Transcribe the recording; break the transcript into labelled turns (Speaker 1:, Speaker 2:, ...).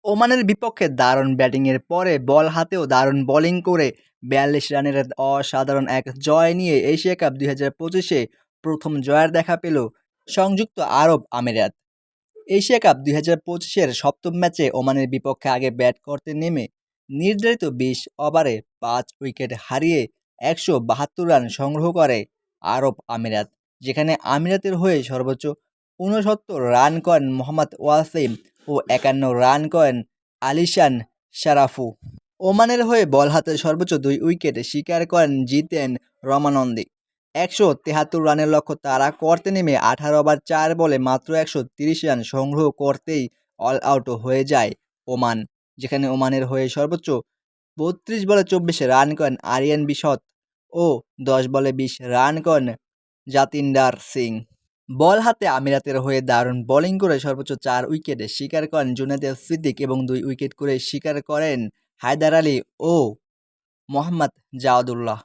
Speaker 1: ওমানের বিপক্ষে দারুণ ব্যাটিংয়ের পরে বল হাতেও দারুণ বোলিং করে ৪২ রানের অসাধারণ এক জয় নিয়ে এশিয়া কাপ ২০২৫-এ প্রথম জয়ের দেখা পেল সংযুক্ত আরব আমিরাত। এশিয়া কাপ ২০২৫-এর সপ্তম ম্যাচে ওমানের বিপক্ষে আগে ব্যাট করতে নেমে নির্ধারিত ২০ ওভারে ৫ উইকেট হারিয়ে ১৭২ রান সংগ্রহ করে আরব আমিরাত, যেখানে আমিরাতের হয়ে সর্বোচ্চ ৬৯ রান করেন মোহাম্মদ ওয়াসিম ও ৫১ রান করেন আলিশান শারাফু। ওমানের হয়ে বল হাতে সর্বোচ্চ ২ উইকেট শিকার করেন জিতেন রমানন্দি। ১৭৩ রানের লক্ষ্য তাড়া করতে নেমে ১৮ ওভার ৪ বলে মাত্র ১৩০ রান সংগ্রহ করতেই অল আউট হয়ে যায় ওমান, যেখানে ওমানের হয়ে সর্বোচ্চ ৩২ বলে ২৪ রান করেন আরিয়ান বিশত ও ১০ বলে ২০ রান করেন জাতিন্দার সিং। বল হাতে আমিরাতের হয়ে দারুণ বোলিং করে সর্বোচ্চ ৪ উইকেট শিকার করেন জুনায়েদ সিদ্দিক এবং ২ উইকেট করে শিকার করেন হায়দার আলী ও মোহাম্মদ জাওয়াদুল্লাহ।